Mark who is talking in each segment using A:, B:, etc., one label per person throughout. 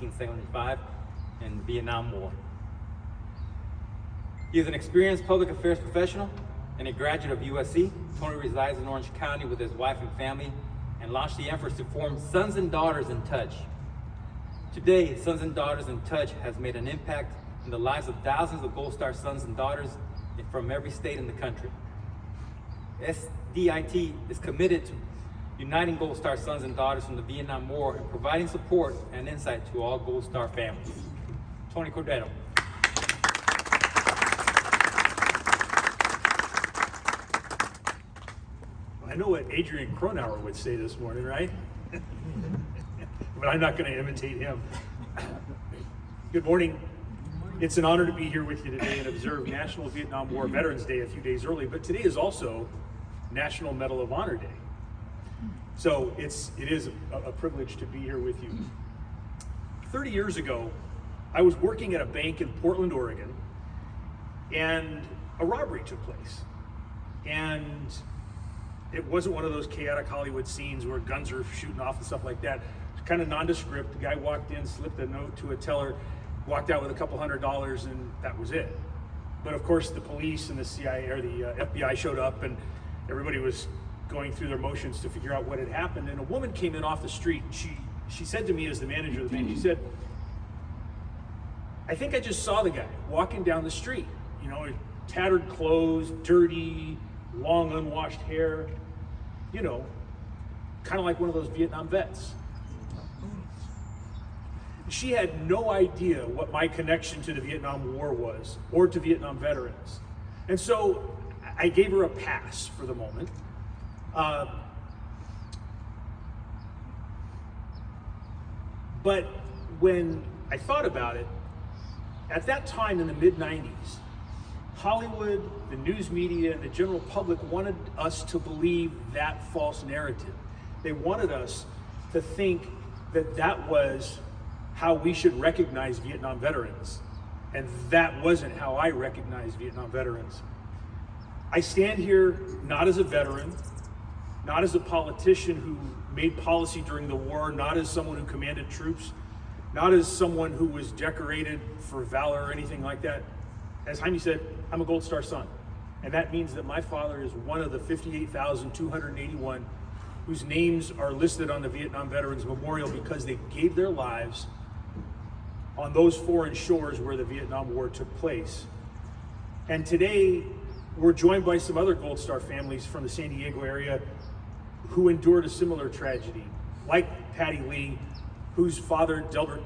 A: 1975 in the Vietnam War. He is an experienced public affairs professional and a graduate of USC. Tony resides in Orange County with his wife and family and launched the efforts to form Sons and Daughters in Touch. Today, Sons and Daughters in Touch has made an impact in the lives of thousands of Gold Star sons and daughters from every state in the country. SDIT is committed to uniting Gold Star sons and daughters from the Vietnam War and providing support and insight to all Gold Star families. Tony Cordero.
B: I know what Adrian Cronauer would say this morning, right? But I'm not going to imitate him. Good morning. It's an honor to be here with you today and observe National Vietnam War Veterans Day a few days early, but today is also National Medal of Honor Day. So it is a privilege to be here with you. 30 years ago, I was working at a bank in Portland, Oregon, and a robbery took place. And it wasn't one of those chaotic Hollywood scenes where guns are shooting off and stuff like that. It's kind of nondescript. The guy walked in, slipped a note to a teller, walked out with a couple $100, and that was it. But of course, the police and the CIA or the FBI showed up, and everybody was going through their motions to figure out what had happened. And a woman came in off the street. She said to me, as the manager of the bank, she said, "I think I just saw the guy walking down the street. You know, tattered clothes, dirty, long unwashed hair. You know, kind of like one of those Vietnam vets." She had no idea what my connection to the Vietnam War was, or to Vietnam veterans. And so I gave her a pass for the moment. But when I thought about it, at that time in the mid-90s, Hollywood, the news media, and the general public wanted us to believe that false narrative. They wanted us to think that that was how we should recognize Vietnam veterans. And that wasn't how I recognize Vietnam veterans. I stand here not as a veteran, not as a politician who made policy during the war, not as someone who commanded troops, not as someone who was decorated for valor or anything like that. As Jaime said, I'm a Gold Star son. And that means that my father is one of the 58,281 whose names are listed on the Vietnam Veterans Memorial because they gave their lives on those foreign shores where the Vietnam War took place. And today, we're joined by some other Gold Star families from the San Diego area who endured a similar tragedy, like Patty Lee, whose father, Delbert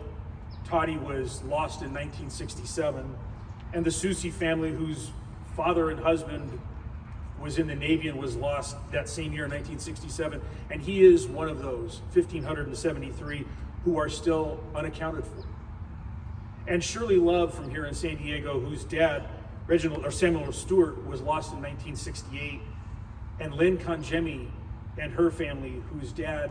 B: Toddy, was lost in 1967, and the Susi family, whose father and husband was in the Navy and was lost that same year in 1967. And he is one of those 1,573 who are still unaccounted for. And Shirley Love from here in San Diego, whose dad, Samuel Stewart, was lost in 1968. And Lynn Kangemi and her family, whose dad,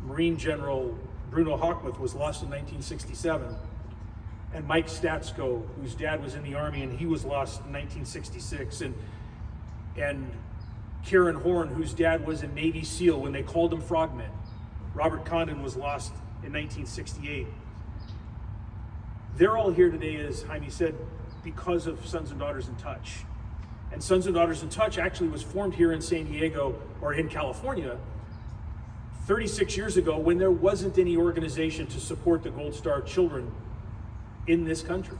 B: Marine General Bruno Hochmuth, was lost in 1967. And Mike Statsko, whose dad was in the Army and he was lost in 1966. And Karen Horn, whose dad was a Navy SEAL when they called him frogmen. Robert Condon was lost in 1968. They're all here today, as Jaime said, because of Sons and Daughters in Touch. And Sons and Daughters in Touch actually was formed here in San Diego, or in California, 36 years ago when there wasn't any organization to support the Gold Star children in this country.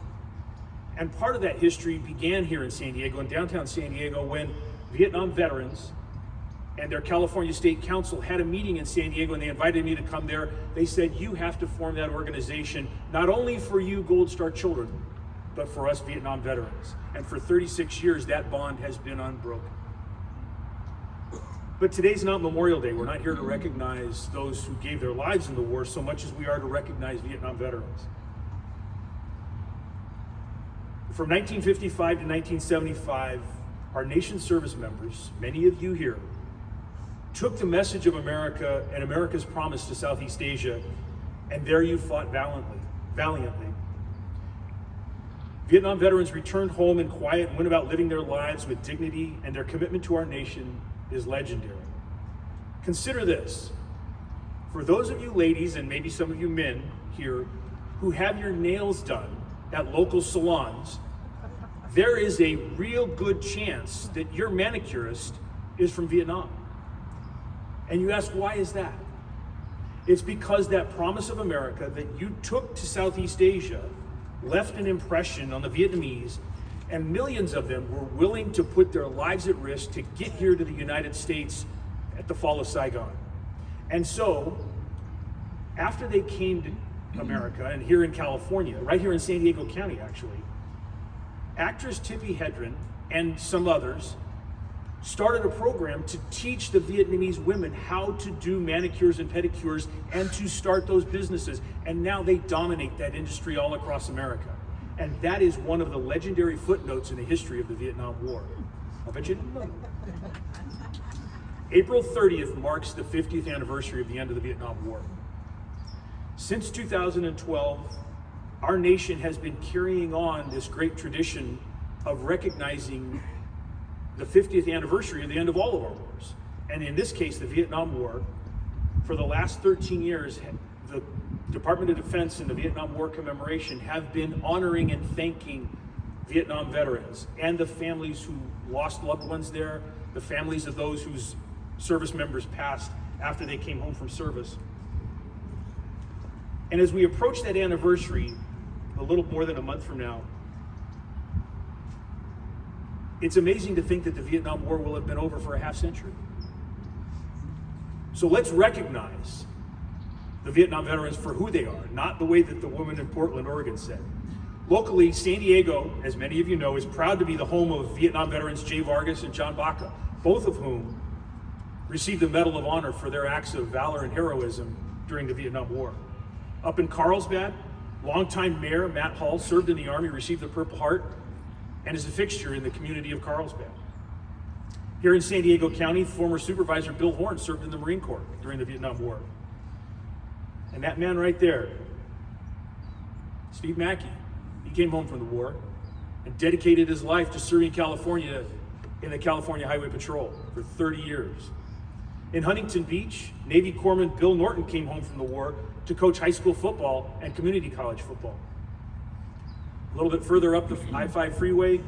B: And part of that history began here in San Diego, in downtown San Diego, when Vietnam veterans and their California State Council had a meeting in San Diego, and they invited me to come there. They said, you have to form that organization, not only for you Gold Star children, but for us Vietnam veterans. And for 36 years, that bond has been unbroken. But today's not Memorial Day. We're not here to recognize those who gave their lives in the war so much as we are to recognize Vietnam veterans. From 1955 to 1975, our nation's service members, many of you here, took the message of America and America's promise to Southeast Asia, and there you fought valiantly. Vietnam veterans returned home in quiet and went about living their lives with dignity, and their commitment to our nation is legendary. Consider this. For those of you ladies, and maybe some of you men here, who have your nails done at local salons, there is a real good chance that your manicurist is from Vietnam. And you ask, why is that? It's because that promise of America that you took to Southeast Asia left an impression on the Vietnamese, and millions of them were willing to put their lives at risk to get here to the United States at the fall of Saigon. And so, after they came to America, and here in California, right here in San Diego County actually, actress Tippi Hedren and some others started a program to teach the Vietnamese women how to do manicures and pedicures and to start those businesses. And now they dominate that industry all across America. And that is one of the legendary footnotes in the history of the Vietnam War. I bet you didn't know. April 30th marks the 50th anniversary of the end of the Vietnam War. Since 2012, our nation has been carrying on this great tradition of recognizing the 50th anniversary of the end of all of our wars. And in this case, the Vietnam War, for the last 13 years, the Department of Defense and the Vietnam War Commemoration have been honoring and thanking Vietnam veterans and the families who lost loved ones there, the families of those whose service members passed after they came home from service. And as we approach that anniversary, a little more than a month from now, it's amazing to think that the Vietnam War will have been over for a half century. So let's recognize the Vietnam veterans for who they are, not the way that the woman in Portland, Oregon said. Locally, San Diego, as many of you know, is proud to be the home of Vietnam veterans Jay Vargas and John Baca, both of whom received the Medal of Honor for their acts of valor and heroism during the Vietnam War. Up in Carlsbad, longtime Mayor Matt Hall served in the Army, received the Purple Heart, and is a fixture in the community of Carlsbad. Here in San Diego County, former Supervisor Bill Horn served in the Marine Corps during the Vietnam War. And that man right there, Steve Mackey, he came home from the war and dedicated his life to serving California in the California Highway Patrol for 30 years. In Huntington Beach, Navy Corpsman Bill Norton came home from the war to coach high school football and community college football. A little bit further up the I-5 freeway,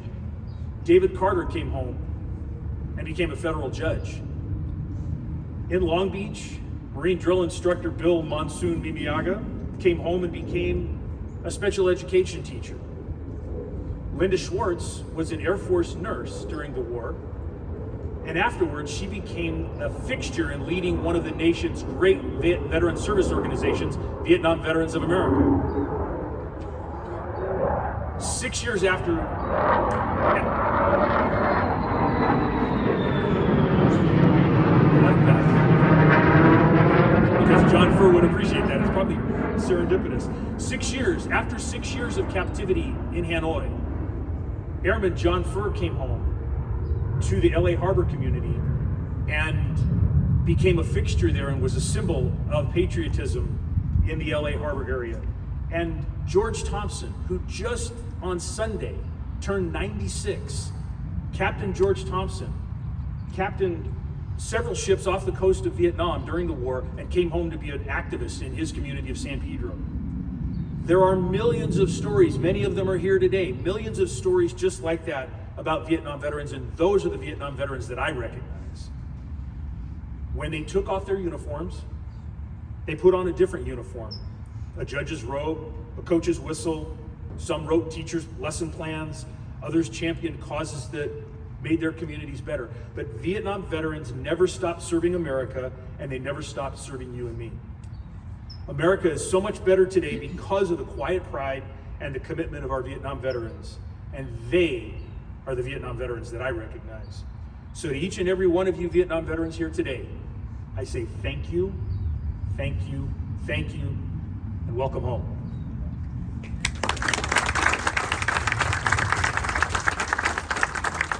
B: David Carter came home and became a federal judge. In Long Beach, Marine drill instructor Bill Monsoon Mimiaga came home and became a special education teacher. Linda Schwartz was an Air Force nurse during the war, and afterwards she became a fixture in leading one of the nation's great veteran service organizations, Vietnam Veterans of America. 6 years after, because John Furr would appreciate that, it's probably serendipitous. 6 years, after 6 years of captivity in Hanoi, Airman John Furr came home to the LA Harbor community and became a fixture there and was a symbol of patriotism in the LA Harbor area. And George Thompson, who just on Sunday turned 96, Captain George Thompson, captained several ships off the coast of Vietnam during the war and came home to be an activist in his community of San Pedro. There are millions of stories, many of them are here today, millions of stories just like that about Vietnam veterans, and those are the Vietnam veterans that I recognize. When they took off their uniforms, they put on a different uniform. A judge's robe, a coach's whistle. Some wrote teachers' lesson plans. Others championed causes that made their communities better. But Vietnam veterans never stopped serving America, and they never stopped serving you and me. America is so much better today because of the quiet pride and the commitment of our Vietnam veterans. And they are the Vietnam veterans that I recognize. So to each and every one of you Vietnam veterans here today, I say thank you, thank you, thank you, and welcome home.